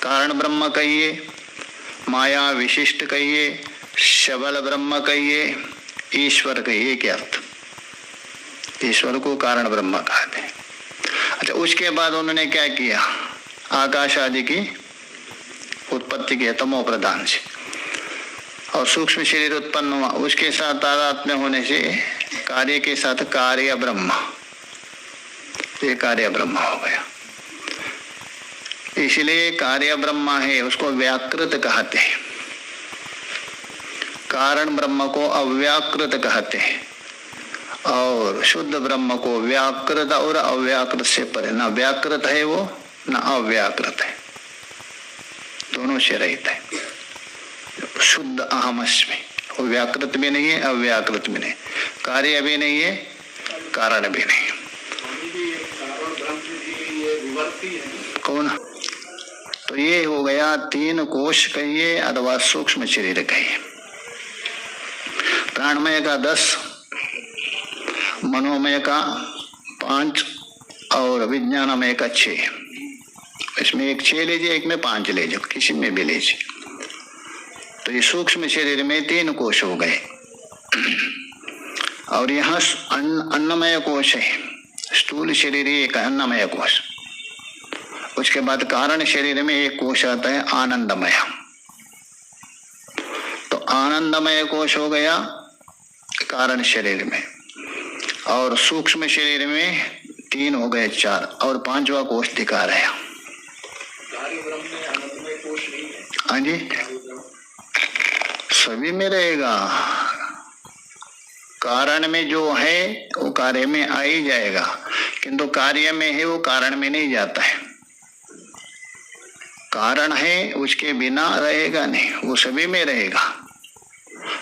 कारण ब्रह्म कहिए, माया विशिष्ट कहिए, सबल ब्रह्म कहिए, ईश्वर कहिए, क्या अर्थ? ईश्वर को कारण ब्रह्म कहते हैं। अच्छा, उसके बाद उन्होंने क्या किया? आकाश आदि की उत्पत्ति की तमो प्रधान से, और सूक्ष्म शरीर उत्पन्न हुआ, उसके साथ तादात्म्य होने से कार्य के साथ कार्य ब्रह्म, ये कार्य ब्रह्म हो गया। इसलिए कार्य ब्रह्म है, उसको व्याकृत कहते हैं। कारण ब्रह्म को अव्याकृत कहते हैं, और शुद्ध ब्रह्म को व्याकृत और अव्याकृत से परे, ना व्याकृत है वो, ना अव्याकृत है, दोनों से रहित है। शुद्ध अहमस्मि, वो व्याकृत भी नहीं है, अव्याकृत भी नहीं, कार्य भी नहीं है, कारण भी नहीं। कौन? तो ये हो गया तीन कोश कहिए अथवा सूक्ष्म शरीर कहिए। प्राणमय का 10, मनोमय का 5 और विज्ञानमय का 6। इसमें एक 6 लीजिए, एक में 5 ले जाओ, किसी में भी लीजिए। तो ये सूक्ष्म शरीर में 3 कोश हो गए, और यहाँ अन्नमय कोश है। स्थूल शरीर एक अन्नमय कोश, उसके बाद कारण शरीर में एक कोश आता है आनंदमय। तो आनंदमय कोश हो गया कारण शरीर में, और सूक्ष्म शरीर में 3 हो गए 4, और 5वां कोश दिखा रहे हैं। हाँ जी, सभी में रहेगा। कारण में जो है वो कार्य में आ ही जाएगा, किंतु कार्य में है वो कारण में नहीं जाता है। कारण है, उसके बिना रहेगा नहीं, वो सभी में रहेगा।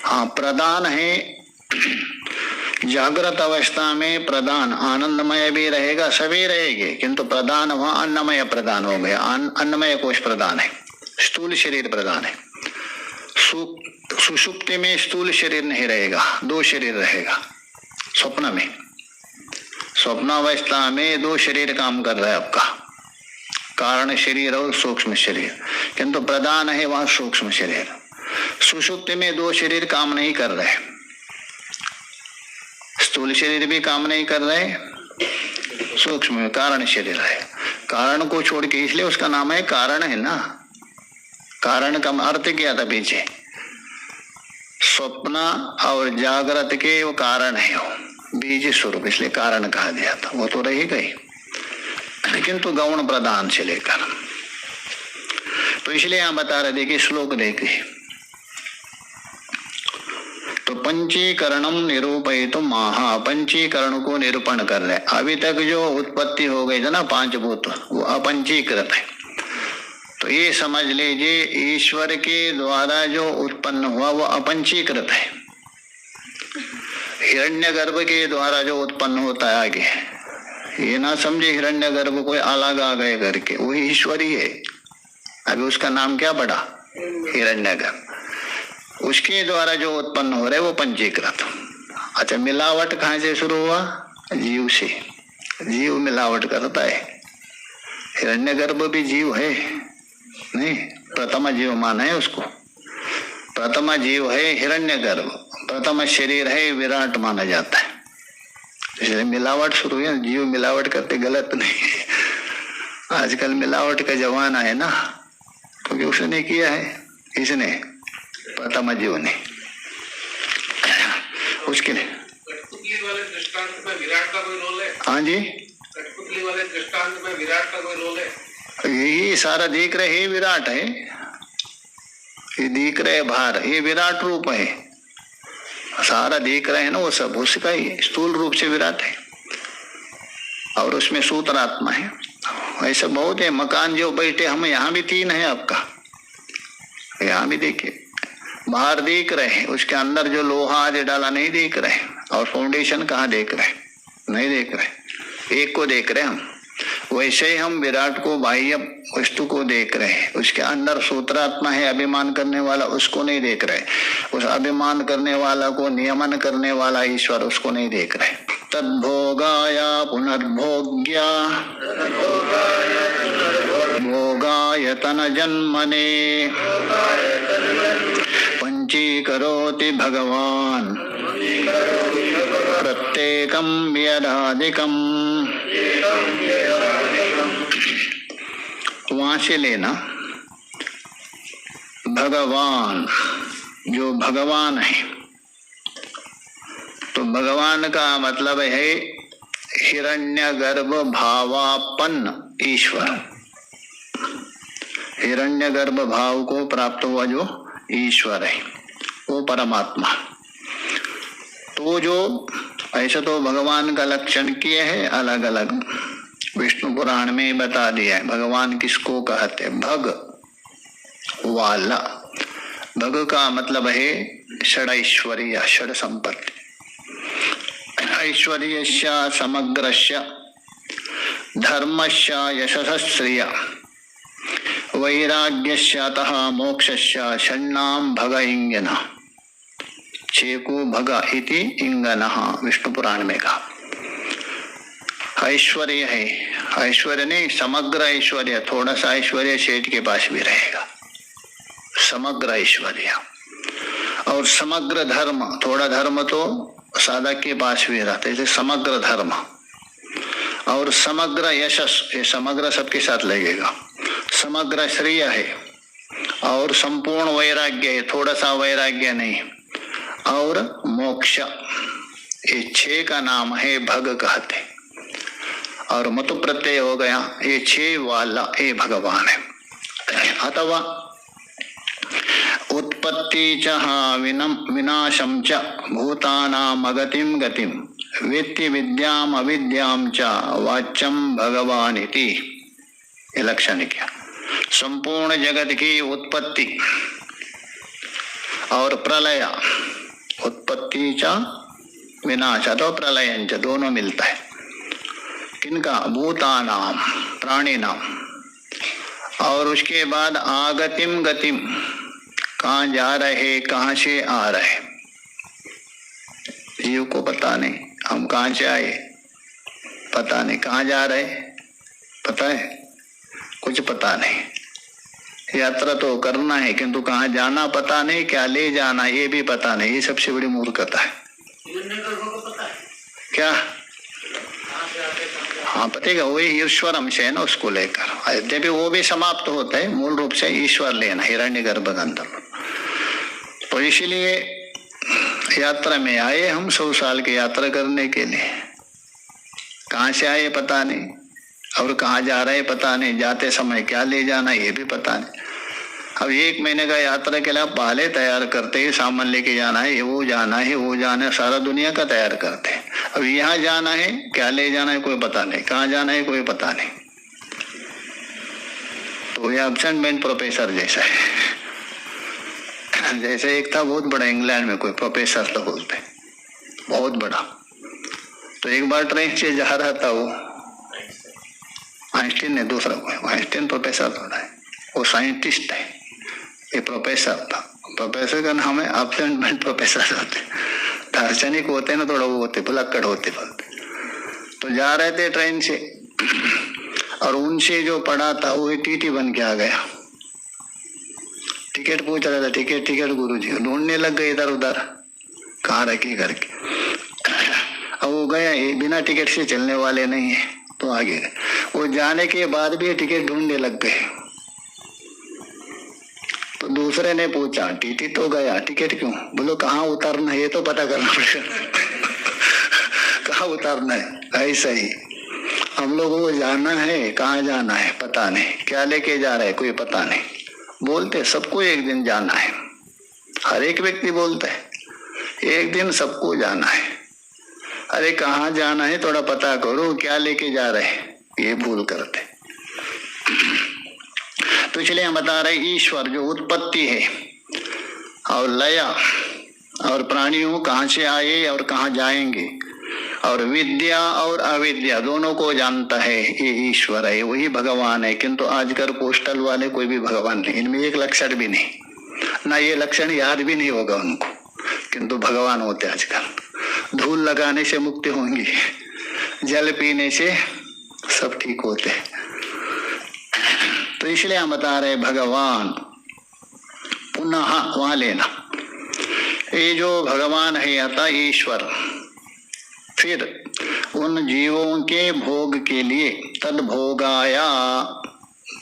हाँ, प्रधान है, जागृत अवस्था में प्रधान आनंदमय भी रहेगा, सभी रहेंगे, किंतु प्रधान वहां अन्नमय प्रधान हो गया। अन्नमय कोश प्रधान है, स्थूल शरीर प्रधान है। सुषुप्ति में स्थूल शरीर नहीं रहेगा, 2 शरीर रहेगा। स्वप्न में, स्वप्नावस्था में 2 शरीर काम कर रहा है आपका, कारण शरीर और सूक्ष्म शरीर, किंतु प्रधान है वहां सूक्ष्म शरीर। सुषुप्ति में 2 शरीर काम नहीं कर रहे, स्थूल शरीर भी काम नहीं कर रहे, सूक्ष्म में कारण शरीर है। कारण को छोड़ के, इसलिए उसका नाम है कारण है ना। कारण का अर्थ क्या था पीछे? स्वप्न और जागृत के वो कारण है, वो बीज स्वरूप, इसलिए कारण कहा गया था। वो तो रहेगा ही, किंतु गौण प्रधान से लेकर। तो इसलिए यहां बता रहे थे कि श्लोक देखिए, तो पंचीकरणम निरूपयितुम महा, पंचीकरण को निरूपण कर रहे। अभी तक जो उत्पत्ति हो गई थी ना 5 भूत, वो अपंचीकृत है। तो ये समझ लीजिए, ईश्वर के द्वारा जो उत्पन्न हुआ वो अपंचीकृत है। हिरण्यगर्भ के द्वारा जो उत्पन्न होता है आगे, ये ना समझे हिरण्यगर्भ कोई अलग आ गए करके, वही ईश्वर ही है। अभी उसका नाम क्या पड़ा? हिरण्यगर्भ। उसके द्वारा जो उत्पन्न हो रहे वो पंचीकृत। अच्छा, मिलावट कहाँ से शुरू हुआ? जीव से। जीव मिलावट करता है। हिरण्यगर्भ भी जीव है नहीं, प्रथम जीव माना है उसको। प्रथम जीव है हिरण्यगर्भ, प्रथम शरीर है विराट माना जाता है। इसलिए मिलावट शुरू है। जीव मिलावट करते गलत नहीं। आजकल मिलावट का जमाना है ना, क्योंकि उसने किया है, इसने प्रथम जीव ने। उसके लिए कठपुतली वाले दृष्टांत में विराट का कोई रोल है? हाँ जी, कठपुतली वाले दृष्टांत में विराट का कोई रोल है? यही सारा दिख रहे ही विराट है, ये दिख रहे भार, ये विराट रूप है। सारा दिख रहे हैं ना, वो सब उसका ही स्थूल रूप से विराट है, और उसमें सूत्रात्मा है। ऐसा बहुत है। मकान जो बैठे हम, यहाँ भी 3 है आपका, यहाँ भी देखिए, बाहर देख रहे हैं, उसके अंदर जो लोहा आज डाला नहीं देख रहे, और फाउंडेशन कहाँ देख रहे? नहीं देख रहे, एक को देख रहे हम। वैसे ही हम विराट को, बाह्य वस्तु को देख रहे हैं, उसके अंदर सूत्रात्मा है अभिमान करने वाला, उसको नहीं देख रहे। उस अभिमान करने वाला को नियमन करने वाला ईश्वर, उसको नहीं देख रहे। तद्भोगाया पुनर्भोग्या भोगायतन जन्मने पंचीकरोति भगवान प्रत्येकं यदाधिकम्। वहां से लेना भगवान, जो भगवान है, तो भगवान का मतलब है हिरण्यगर्भ भावापन्न ईश्वर। हिरण्यगर्भ भाव को प्राप्त हुआ जो ईश्वर है वो परमात्मा। तो जो ऐसे तो भगवान का लक्षण किए हैं अलग अलग, विष्णु पुराण में बता दिया है भगवान किसको कहते हैं। भग वाला, भग का मतलब है षडैश्वर्य, षड संपत्ति। ऐश्वर्यस्य समग्रस्य धर्मस्य यशस्श्रिय वैराग्यस्यातः मोक्षस्य षण्णाम भग इंगन। छेको भग इति इंगनः, विष्णु पुराण में कहा। ऐश्वर्य है, ऐश्वर्य नहीं समग्र ऐश्वर्य, थोड़ा सा ऐश्वर्य सेठ के पास भी रहेगा, समग्र ऐश्वर्य। और समग्र धर्म, थोड़ा धर्म तो साधक के पास भी रहता है, समग्र धर्म। और समग्र यशस, ये समग्र सबके साथ लगेगा। समग्र श्रेय है और संपूर्ण वैराग्य है, थोड़ा सा वैराग्य नहीं। और मोक्ष, ये छह का नाम है भग कहते। और मत प्रत्यय हो गया, ये छह वाला ये भगवान है। अथवा उत्पत्ति च विनाशम च भूतानाम अगतिम गतिम वेत्ति विद्याम अविद्याम च वाच्यम भगवान इति। ये लक्षण क्या? संपूर्ण जगत की उत्पत्ति और प्रलय, उत्पत्ति च विनाश अथवा प्रलयंच दोनों मिलता है। किनका? भूतानाम, प्राणी नाम। और उसके बाद आगतिम गतिम, कहाँ जा रहे, कहाँ से आ रहे, जीव को पता नहीं। हम कहाँ से आए पता नहीं, कहाँ जा रहे पता है, कुछ पता नहीं। यात्रा तो करना है किंतु कहाँ जाना पता नहीं, क्या ले जाना ये भी पता नहीं। ये सबसे बड़ी मूर्खता है। क्या? हाँ पतेगा, वही ईश्वर अंश है ना, उसको लेकर। यद्यपि वो भी समाप्त होता है, मूल रूप से ईश्वर लेना हिरण्यगर्भ के अंदर। तो इसीलिए यात्रा में आए हम, 100 साल की यात्रा करने के लिए। कहाँ से आए पता नहीं और कहाँ जा रहे पता नहीं, जाते समय क्या ले जाना ये भी पता नहीं। अब 1 महीने का यात्रा के लिए पहले तैयार करते हैं, सामान लेके जाना है, वो जाना है, वो जाना है, सारा दुनिया का तैयार करते हैं। अब यहाँ जाना है, क्या ले जाना है कोई पता नहीं, कहाँ जाना है कोई पता नहीं। तो ये एब्सेंट प्रोफेसर जैसा है। जैसे एक था बहुत बड़ा इंग्लैंड में, कोई प्रोफेसर तो बोलते बहुत बड़ा। तो एक बार ट्रेन से जा रहा था वो, आइंस्टीन ने, दूसरा कोई आइंस्टीन प्रोफेसर थोड़ा है, वो साइंटिस्ट है, ये प्रोफेसर था। प्रोफेसर का नाम है एब्सेंट प्रोफेसर होते, दार्शनिक होते ना, थोड़ा वो होते भुलक्कड़ होते बोलते। तो जा रहे थे ट्रेन से और उनसे जो पढ़ा था वो टीटी बन के आ गया। टिकट पूछ रहा था, टिकट टिकट गुरुजी, ढूंढने लग गए इधर उधर, कहाँ रखी करके। अब वो गया, ये बिना टिकट से चलने वाले नहीं है, तो आगे गए। वो जाने के बाद भी टिकट ढूंढने लग गए। तो दूसरे ने पूछा, टीटी तो गया, टिकट क्यों? बोलो कहाँ उतरना है ये तो पता करना पड़ेगा। कहाँ उतरना है, ऐसा ही हम लोगों को जाना है, कहाँ जाना है पता नहीं, क्या लेके जा रहे कोई पता नहीं। बोलते सबको एक दिन जाना है, हर एक व्यक्ति बोलता है एक दिन सबको जाना है। अरे कहाँ जाना है थोड़ा पता करो, क्या लेके जा रहे, ये भूल करते। तो इसलिए हम बता रहे ईश्वर जो उत्पत्ति है और लय और प्राणियों कहाँ से आए और कहाँ जाएंगे, और विद्या और अविद्या दोनों को जानता है, ये ईश्वर है, वही भगवान है। किंतु आजकल पोस्टल वाले कोई भी भगवान नहीं, इनमें एक लक्षण भी नहीं, ना ये लक्षण याद भी नहीं होगा उनको, किंतु भगवान होते आजकल। धूल लगाने से मुक्ति होंगी, जल पीने से सब ठीक होते। तो इसलिए हम बता रहे भगवान, पुनः वहां लेना, ये जो भगवान है अतः ईश्वर, फिर उन जीवों के भोग के लिए तद भोगाया,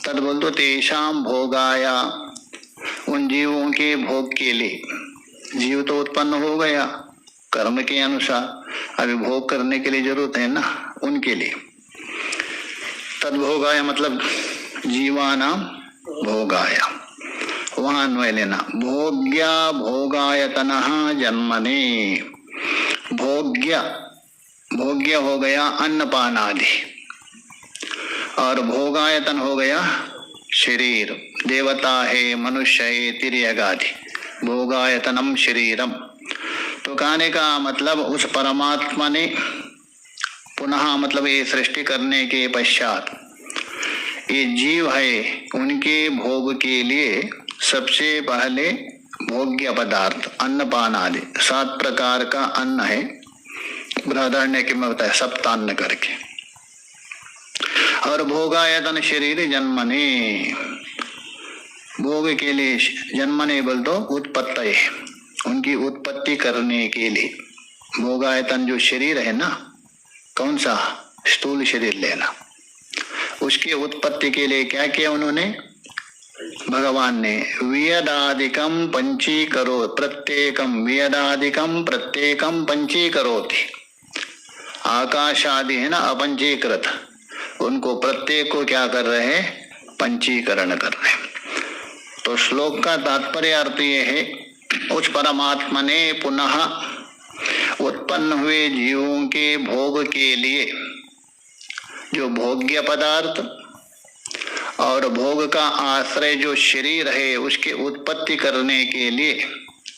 तद बोल दो तेषाम भोगाया, उन जीवों के भोग के लिए, जीव तो उत्पन्न हो गया कर्म के अनुसार, अभी भोग करने के लिए जरूरत है ना, उनके लिए तद भोगाया मतलब जीवानाम भोगाया, वहां अन्वय लेना। भोग्या भोगायतनः जन्मने, भोग्य भोग्य हो गया अन्नपान आदि, और भोगायतन हो गया शरीर, देवता है, मनुष्य है, तिर्यक आदि, भोगायतनम शरीरम। तो कहने का मतलब उस परमात्मा ने पुनः मतलब ये सृष्टि करने के पश्चात ये जीव है उनके भोग के लिए सबसे पहले भोग्य पदार्थ अन्नपान आदि 7 प्रकार का अन्न है, बृहदारण्य के में बताया सप्तान्न करके, और भोगायतन शरीर जन्मने, भोग के लिए जन्मने बोल दो उत्पत्ति, उनकी उत्पत्ति करने के लिए भोगायतन जो शरीर है ना, कौन सा स्थूल शरीर लेना, उसकी उत्पत्ति के लिए क्या किया उन्होंने, भगवान ने वियदादिकम पंचीकरो प्रत्येकम, वियदादिकम प्रत्येकम पंचीकरोति, आकाश आदि है ना अपंचीकृत, उनको प्रत्येक को क्या कर रहे हैं, पंचीकरण कर रहे हैं। तो श्लोक का तात्पर्य अर्थ ये है, उस परमात्मा ने पुनः उत्पन्न हुए जीवों के भोग के लिए जो भोग्य पदार्थ और भोग का आश्रय जो शरीर है उसकी उत्पत्ति करने के लिए,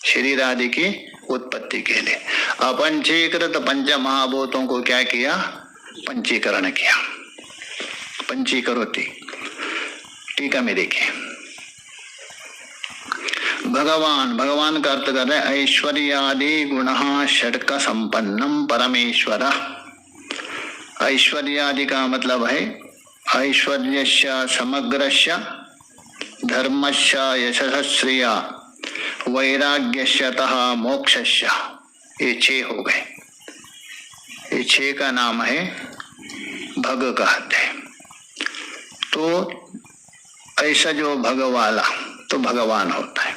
शरीर आदि की उत्पत्ति के लिए अपंचीकृत पंच महाभूतों को क्या किया, पंचीकरण किया, पंचीकरोति। टीका में देखिए, भगवान, भगवान का अर्थ कर रहे ऐश्वर्यादि गुणः षट्क संपन्नम परमेश्वर। ऐश्वर्यादि का मतलब है ऐश्वर्यस्य समग्रस्य धर्मस्य यशस्श्रिया वैराग्यस्य तः मोक्षस्य, ये 6 हो गए, ये 6 का नाम है भग कहते हैं। तो ऐसा जो भग वाला तो भगवान होता है,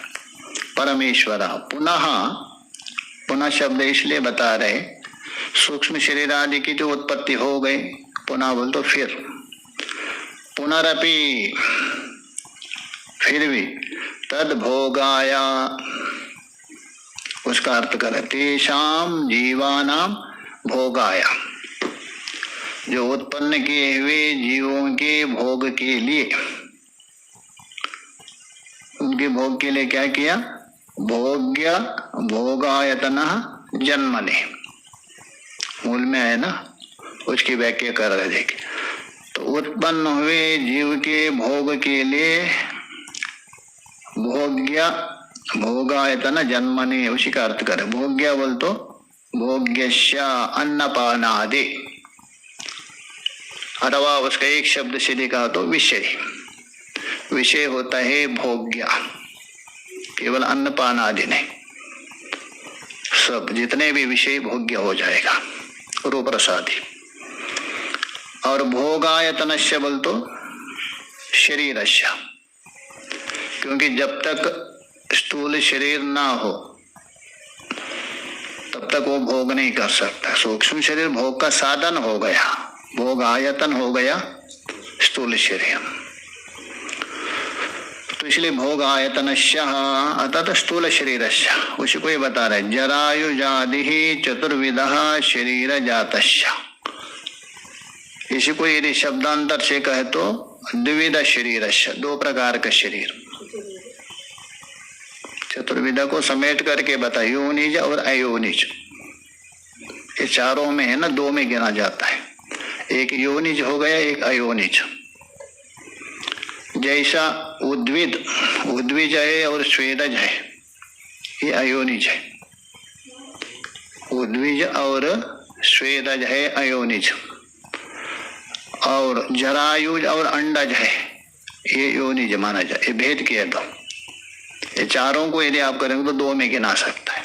परमेश्वर। पुनः, पुनः शब्द इसलिए बता रहे सूक्ष्म शरीर आदि की जो उत्पत्ति हो गई, पुनः बोल तो फिर, पुनरपि फिर भी, तद भोगाया उसका अर्थ करें तेषाम जीवानाम भोगाया, जो उत्पन्न किए हुए जीवों के भोग के लिए, उनके भोग के लिए क्या किया, भोग्य भोगायतन जन्मने, मूल में है ना, उसकी व्याख्या कर रहे थे। तो उत्पन्न हुए जीव के भोग के लिए भोग्य भोगायतन जन्मने, उसी का अर्थ करें। भोग्य बोल तो भोग्यस्य अन्नपानादि, अथवा उसका एक शब्द से लिखा तो विषय, विषय होता है भोग्य, केवल अन्नपान आदि नहीं, सब जितने भी विषय भोग्य हो जाएगा, रूप रसादि। और भोगायतनस्य बोल तो शरीरस्य, क्योंकि जब तक स्थूल शरीर ना हो तब तक वो भोग नहीं कर सकता। सूक्ष्म शरीर भोग का साधन हो गया, भोग आयतन हो गया स्थूल शरीर, तो इसलिए भोग आयतनस्य अतः स्थूल शरीरस्य, उसी को ही बता रहे जरायुजादि चतुर्विधः शरीर जातस्य। इसी को यदि शब्दांतर से कहे तो द्विविध शरीरस्य, 2 प्रकार का शरीर, चतुर्विधा को समेट करके बता, योनिज और अयोनिज, ये चारों में है ना, 2 में गिना जाता है, एक योनिज हो गया, एक अयोनिज। जैसा उद्विद, उद्विज है और स्वेदज है, ये अयोनिज है, उद्विज और स्वेदज है अयोनिज। और जरायुज और अंडज है ये योनिज माना जाए, ये भेद किया तो ये चारों को यदि आप करेंगे तो दो में गिना सकता है।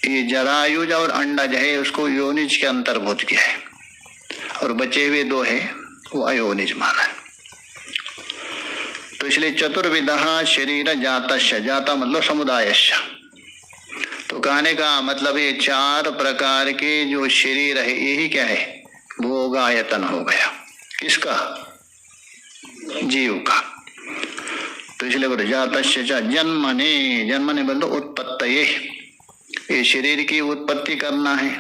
ये जरायुज और अंडज है उसको योनिज के अंतर्भूत किया है, और बचे हुए दो है वो अयोनिज माना है। तो इसलिए चतुर्विधा शरीर जातस्य, जाता मतलब समुदायस्य, तो कहने का मतलब ये चार प्रकार के जो शरीर है यही क्या है, भोगायतन हो गया। किसका? जीव का। तो इसलिए बोले जातस्य च जन्मने, जन्मने बोल दो उत्पत्तये, ये शरीर की उत्पत्ति करना है,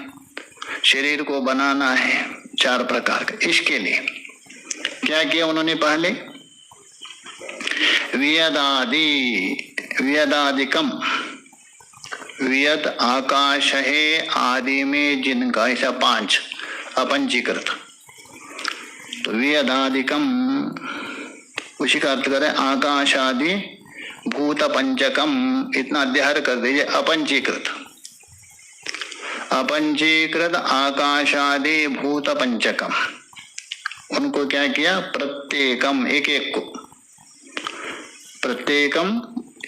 शरीर को बनाना है चार प्रकार का। इसके लिए क्या किया उन्होंने? पहले वियदादिकम, वियद आकाश है आदि में जिनका, ऐसा 5 अपंचीकृत, तो वियदादिकम उसी का अर्थ करें आकाश आदि भूत पंचकम, इतना अध्याय कर दीजिए। अपंचीकृत, अपंचीकृत आकाश आदि भूत पंचकम, उनको क्या किया? प्रत्येकम, एक एक को, प्रत्येकम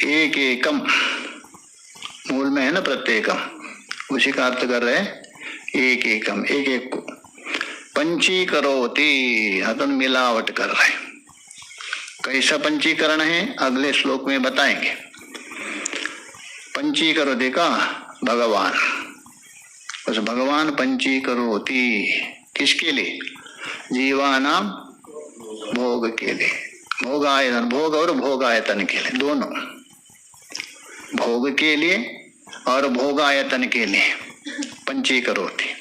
एक एकम, मूल में है ना प्रत्येकम, उसी का अर्थ कर रहे हैं एक एकम, एक एक को। पंचीकरोति, हतन मिलावट कर रहे हैं। कैसा पंचीकरण है अगले श्लोक में बताएंगे। पंचीकरोति का भगवान, बस भगवान पंचीकरोति किसके लिए? जीवानाम भोग के लिए, भोगायतन, भोग और भोगायतन के लिए, दोनों, भोग के लिए और भोगायतन के लिए पंचीकरोति।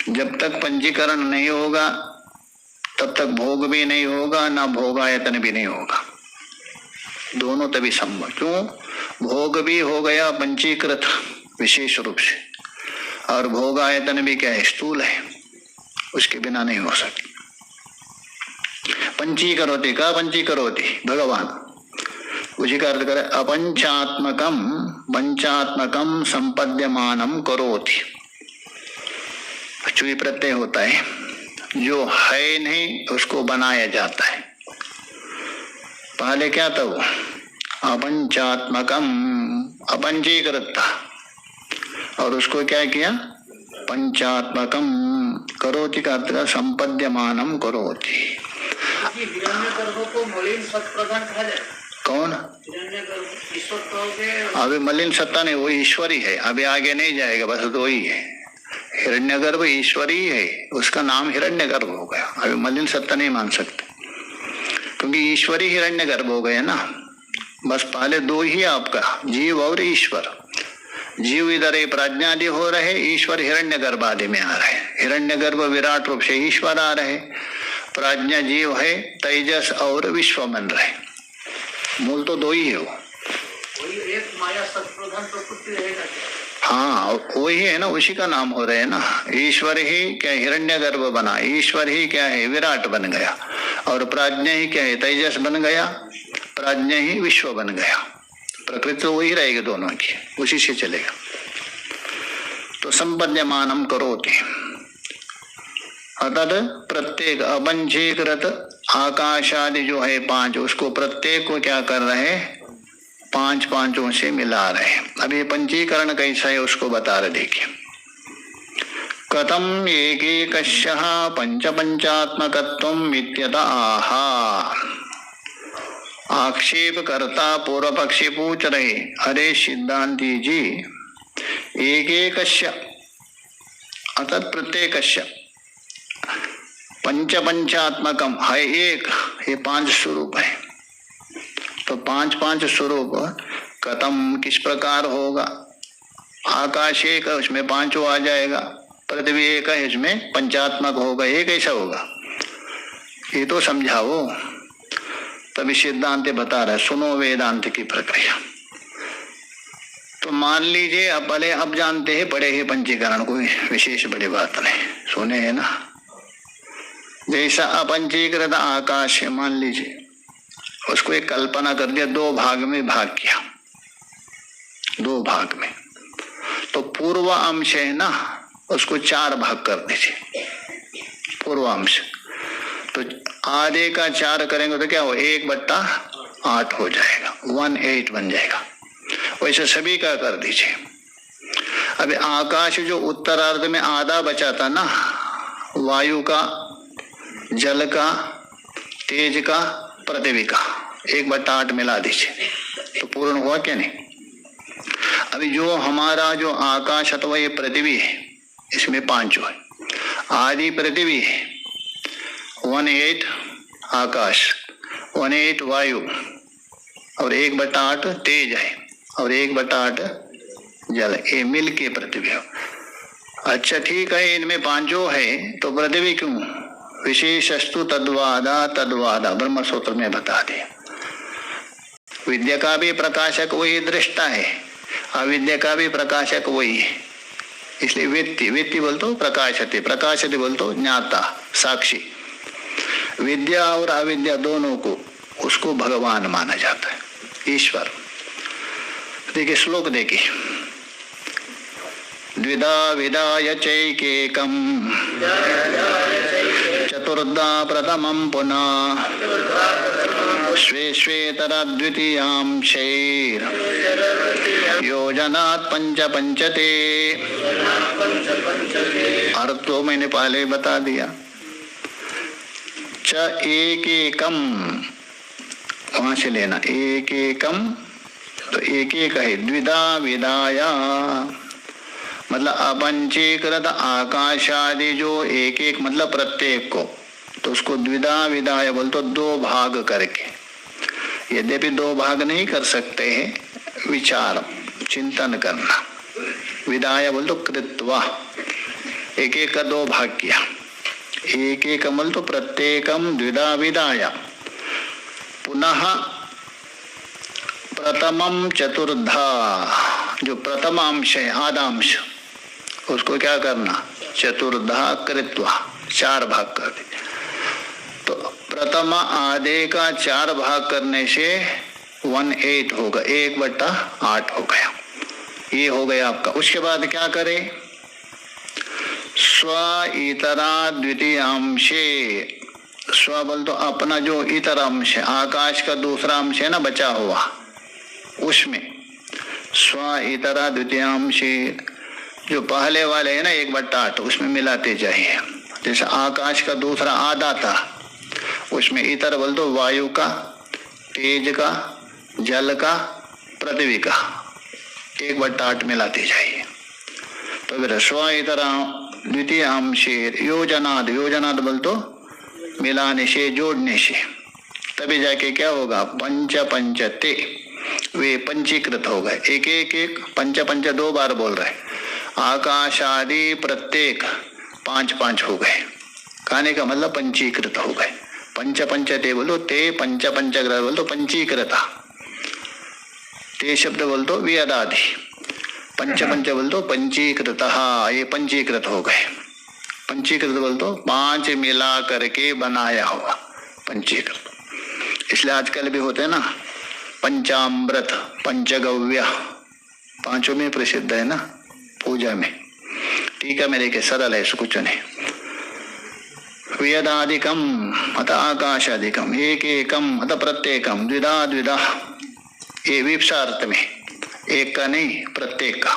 जब तक पंचीकरण नहीं होगा तब तक भोग भी नहीं होगा, ना भोगायतन भी नहीं होगा, दोनों तभी संभव। क्यों? भोग भी हो गया पंचीकृत विशेष रूप से, और भोगायतन भी क्या है? स्थूल है, उसके बिना नहीं हो सकती। पंचीकरोति का पंचीकरोति भगवान, उसी का अर्थ करे अपंचात्मकम, पंचात्मकम संपद्यमानम करोति। चुई प्रत्यय होता है, जो है नहीं उसको बनाया जाता है। पहले क्या था वो? अपंचात्मकम, अपंचीकृत था, और उसको क्या किया? पंचात्मकम करोति का अर्थ संपद्यमानम करोति। हिरण्यगर्भ को मलिन सत्प्रधान कहा जाए। कौन? हिरण्यगर्भ ईश्वर कहोगे? अभी मलिन सत्ता नहीं, वो ईश्वरी है, अभी आगे नहीं जाएगा, बस दो ही है। हिरण्यगर्भ ईश्वरी है, उसका नाम हिरण्यगर्भ हो गया। अभी मलिन सत्ता नहीं मान सकते, क्योंकि ईश्वरी हिरण्यगर्भ हो गए ना। बस पहले दो ही आपका, जीव और ईश्वर। जीव इधर ही प्राज्ञादि हो रहे, ईश्वर हिरण्यगर्भ आदि में आ रहे। हिरण्यगर्भ विराट रूप से ईश्वर आ रहे, प्राज्ञा जीव है, तेजस और विश्व बन रहे। मूल तो दो ही है वो। एक माया सत्प्रधान प्रकृति रहेगा। हाँ वही है ना, उसी का नाम हो रहे है ना। ईश्वर ही क्या हिरण्यगर्भ बना, ईश्वर ही क्या है विराट बन गया, और प्राज्ञा ही क्या है तेजस बन गया, प्राज्ञा ही विश्व बन गया। प्रकृति तो वही रहेगी दोनों की, उसी से चलेगा। तो संपद्यमानम करोति, अतः प्रत्येक अपंचीकृत आकाश आदि जो है 5, उसको प्रत्येक को क्या कर रहे हैं? 5 5 से मिला रहे। अब ये पंचीकरण कैसा है उसको बता रहे, देखिए। कथम एकैकस्यः पंच पंचात्मकत्वम् इत्यतः आहा। आक्षेप करता पूर्व पक्षी पूछ रहे, अरे सिद्धांति जी, एकैकस्य अर्थात प्रत्येकस्य पंच पंचात्मकम है एक, ये 5 स्वरूप है। तो 5 5 स्वरूप कथम किस प्रकार होगा? आकाश एक है, उसमें 5 आ जाएगा, पृथ्वी एक है, इसमें पंचात्मक होगा, ये कैसा होगा? ये तो समझाओ। तभी सिद्धांत बता रहा है, सुनो वेदांत की प्रक्रिया। तो मान लीजिए अब भले अब जानते हैं, पढ़े हैं पंचीकरण, कोई विशेष बड़ी बात नहीं, सुने है ना। जैसा अपंचीकृत आकाश है, मान लीजिए उसको एक कल्पना कर दिया, 2 भाग में भाग किया, 2 भाग में। तो पूर्व अंश है ना, उसको 4 भाग कर दीजिए, पूर्व अंश। तो आधे का 4 करेंगे तो क्या हो, 1/8 हो जाएगा, 1/8 बन जाएगा। वैसे सभी का कर दीजिए। अभी आकाश जो उत्तरार्ध में आधा बचा था ना, वायु का, जल का, तेज का, पृथ्वी का, 1/8 मिला दीजिए तो पूर्ण हुआ क्या नहीं। अभी जो हमारा जो आकाश अथवा ये पृथ्वी है, इसमें 5 है। आदि पृथ्वी है, 1/8 आकाश, 1/8 वायु और 1/8 तेज है और 1/8 जल, ये मिल के पृथ्वी है। अच्छा ठीक है, इनमें 5 है तो पृथ्वी क्यों, विशेषस्तु तद्वादा ब्रह्म सूत्र में बता दिया। विद्या का भी प्रकाशक वही दृष्टा है, अविद्या का भी प्रकाशक वही है। इसलिए वेत्ति बोलते प्रकाशते बोलते ज्ञाता, साक्षी। विद्या और अविद्या दोनों को उसको भगवान माना जाता है, ईश्वर। देखिए श्लोक देखिए, द्विधा विदाय चैकेकम चतुर्धा प्रथमं पुनः स्वे द्वितीयांशैर् योजनात् पंचते। अर्थ तो मैंने पहले ही बता दिया। च एकैकम, वहां से लेना, एकैकम तो एक है। द्विधा विदाया मतलब अपंचीकृत आकाश आदि जो एक मतलब प्रत्येक को, तो उसको द्विधा विदाय बोल तो 2 भाग करके। यद्यपि 2 भाग नहीं कर सकते हैं, विचार चिंतन करना। विदाय बोल तो कृत्वा, एक का 2 भाग किया। एक बोल तो प्रत्येकम द्विधा विदाया, पुनः प्रथमम चतुर्धा, जो प्रथम अंश है आदांश, उसको क्या करना, चतुर्धा कृत्वा, 4 भाग कर दे। तो प्रथम आधे का 4 भाग करने से 1/8 होगा, 1/8 हो गया। ये हो गया आपका। उसके बाद क्या करे, स्व इतरा द्वितीयांशे, स्व बोल तो अपना जो इतर अंश है, आकाश का दूसरा अंश है ना बचा हुआ, उसमें स्व इतरा द्वितीयांशे, जो पहले वाले है ना 1/8, उसमें मिलाते जाइए। जैसे आकाश का दूसरा आधा था, उसमें इतर बोल दो वायु का, तेज का, जल का, पृथ्वी का, 1/8 मिलाते जाइए। तो फिर स्व इतरा द्वितीयांशेर योजनाद, योजनाद बोल तो मिलाने से, जोड़ने से, तभी जाके क्या होगा, पंचते, वे पंचीकृत हो गए। एक पंच 2 बार बोल रहे। आकाश आदि प्रत्येक 5 हो गए। कहने का मतलब पंचीकृत हो गए। पंचते बोलो ते, पंचग्रह बोल तो पंचीकृता, ते शब्द बोल तो वेदादि, पंच बोल तो पंचीकृत, ये पंचीकृत हो गए। पंचीकृत बोल तो 5 मिला करके बनाया हुआ पंचीकृत। इसलिए आजकल भी होते हैं ना पंचामृत, पंचगव्य, 5 में प्रसिद्ध है ना पूजा में। ठीक है, मेरे के सरल है, इसको कुछ नहीं। वेदादिकम अतः आकाशादिकम, एकैकम अतः प्रत्येकम, द्विधा, ये विप्सार्थ में, एक का नहीं प्रत्येक का।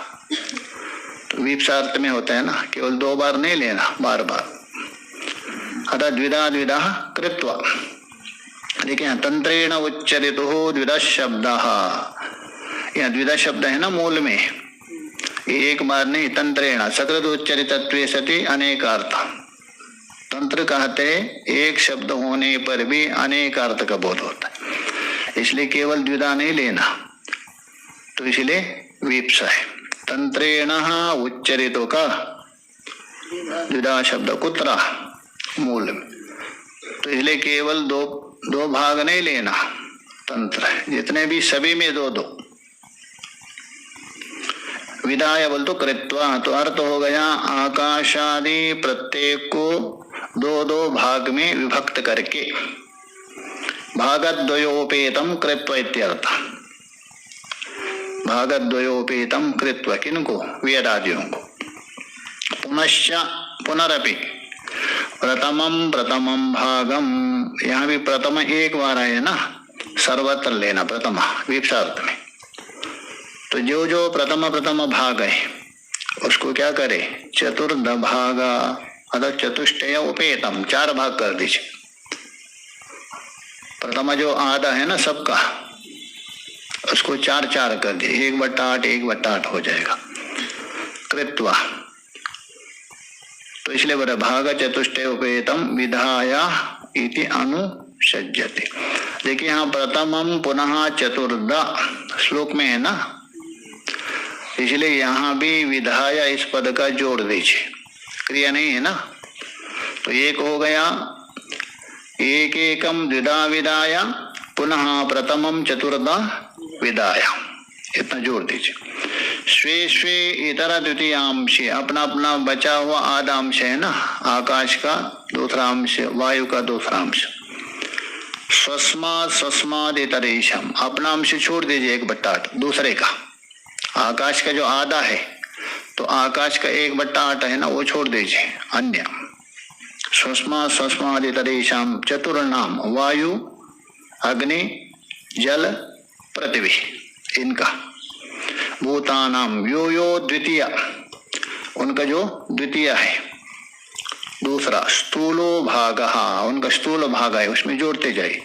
तो विप्सार्थ में होता है ना, केवल 2 बार नहीं लेना, बार अतः द्विधा कृत्वा। देखिए तंत्रेण उच्चरितो द्विधा शब्द, यहाँ द्विधा शब्द है ना मूल में, एक बार नहीं, तंत्रेण सकृत उच्चरितत्वे सति अनेकार्थ। तंत्र कहते एक शब्द होने पर भी अनेक अर्थ का बोध होता है, इसलिए केवल द्विधा नहीं लेना, तो इसलिए विप्सा है। तंत्रेण उच्चरितो का द्विधा शब्द कुत्रा मूल में, तो इसलिए केवल दो भाग नहीं लेना, तंत्र है जितने भी सभी में 2 विदाय बोल तो कृत्वा। तो अर्थ हो गया आकाशादि प्रत्येक को 2 भाग में विभक्त करके, भागद्वयोपेतम कृत्वा इत्यर्थ। भागद्वयोपेतम कृत्वा किनको, वेदादियों को। पुनश्च पुनरपि प्रथमम प्रथमम भागम, यहाँ भी प्रथम एक बार है ना, सर्वत्र लेना प्रथम विपक्षार्थ में। तो जो जो प्रथम प्रथम भाग है उसको क्या करे, चतुर्थ भागा अतः चतुष्टय उपेतम, 4 भाग कर दीजिए। प्रथम जो आधा है ना सबका, उसको 4 कर दिए, 1/8 1/8 हो जाएगा कृत्वा। तो इसलिए बोले भाग चतुष्टय उपेतम विधाया इति अनुसज्जते। देखिए यहाँ प्रथमम पुनः चतुर्थ श्लोक में है ना, इसलिए यहाँ भी विधाया इस पद का जोड़ दीजिए, क्रिया नहीं है ना। तो एक हो गया, एक एकम द्विधा विधाया पुनः प्रथमम चतुर्था विधाया, इतना जोड़ दीजिए। स्वे स्वे इतर द्वितीयांश, अपना अपना बचा हुआ आधा अंश है ना, आकाश का दूसरा अंश, वायु का दूसरा अंश। स्वस्मात् स्वस्माद् इतरेशम, अपना अंश छोड़ दीजिए 1/8 दूसरे का, आकाश का जो आधा है तो आकाश का 1/8 है ना, वो छोड़ दीजिए अन्य। स्वस्मात् स्वस्माद् इतरेशम चतुर्णाम, वायु अग्नि जल पृथ्वी, इनका। भूतानाम यो यो द्वितीय, उनका जो द्वितीय है दूसरा। स्थूलो भाग, उनका स्थूल भाग है, उसमें जोड़ते जाइए।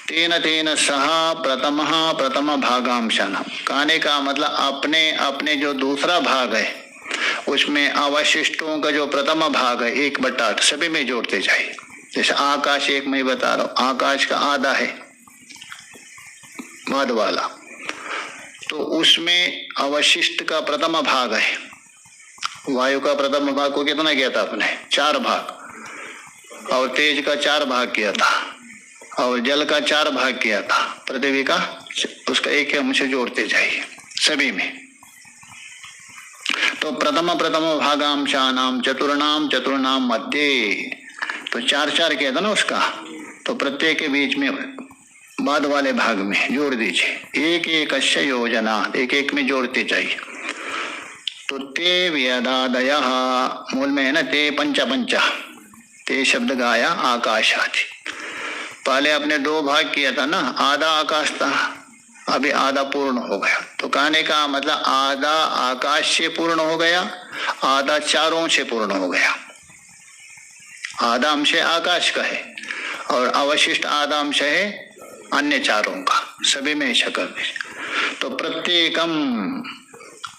तेन तेन सह प्रथम भागांशन, कहने का मतलब अपने अपने जो दूसरा भाग है उसमें अवशिष्टों का जो प्रथम भाग है 1/8 सभी में जोड़ते जाइए। जैसे आकाश एक में बता रहा हूं, आकाश का आधा है मध वाला, तो उसमें अवशिष्ट का प्रथम भाग है। वायु का प्रथम भाग को कितना किया था आपने, 4 भाग, और तेज का 4 भाग किया था, और जल का 4 भाग किया था, पृथ्वी का उसका एक अंश जोड़ते जाइए सभी में। तो प्रथम भागांशानाम चतुर्णाम मध्य, तो 4 किया था ना उसका, तो प्रत्येक के बीच में बाद वाले भाग में जोड़ दीजिए। एक एक योजना, एक एक में जोड़ते जाइए। तो ते व्यदादय, मूल में है ना ते पंचा, ते शब्द गाया आकाश आदि। पहले आपने 2 भाग किया था ना, आधा आकाश था, अभी आधा पूर्ण हो गया। तो कहने का मतलब आधा आकाश से पूर्ण हो गया, आधा चारों से पूर्ण हो गया। आधा अंश आकाश का है और अवशिष्ट आधा अंश है अन्य चारों का, सभी में ऐसा कर दीजिए। तो प्रत्येकम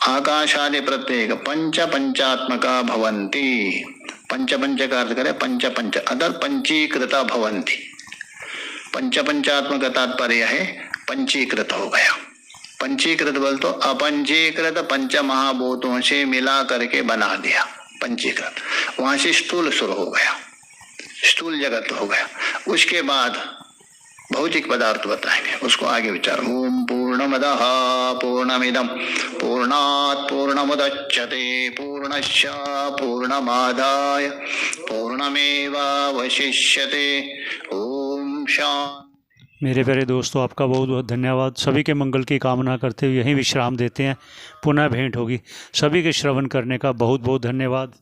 आकाश आदि प्रत्येक पंचात्मका भवंती, पंच का अर्थ करे पंच अदर पंचीकृता भवंती। पंचात्मक तात्पर्य है पंचीकृत हो गया। पंचीकृत बोल तो अपंचीकृत पंच महाभूतों से मिला करके बना दिया पंचीकृत, वहां से स्थूल शुरू हो गया, स्थूल जगत हो गया। उसके बाद भौतिक पदार्थ बताएंगे, उसको आगे विचार। ओम पूर्णमदः पूर्णमिदं पूर्णात् पूर्णमुदच्यते पूर्णस्य पूर्णमादाय पूर्णमेवावशिष्यते। ओम शांति। मेरे प्यारे दोस्तों, आपका बहुत बहुत धन्यवाद। सभी के मंगल की कामना करते हुए यहीं विश्राम देते हैं, पुनः भेंट होगी। सभी के श्रवण करने का बहुत बहुत धन्यवाद।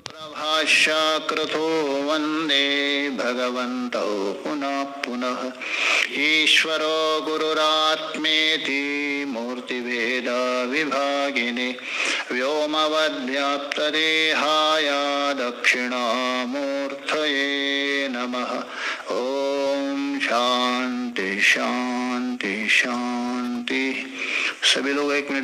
प्रभाष्याकृतो वंदे भगवन्तौ पुनः पुनः। ईश्वरो गुरुरात्मेति मूर्तिभेद विभागिने व्योमवद्व्याप्तदेहाय दक्षिणामूर्तये नमः। ओम शांति शांति शांति। सभी लोग 1 मिनट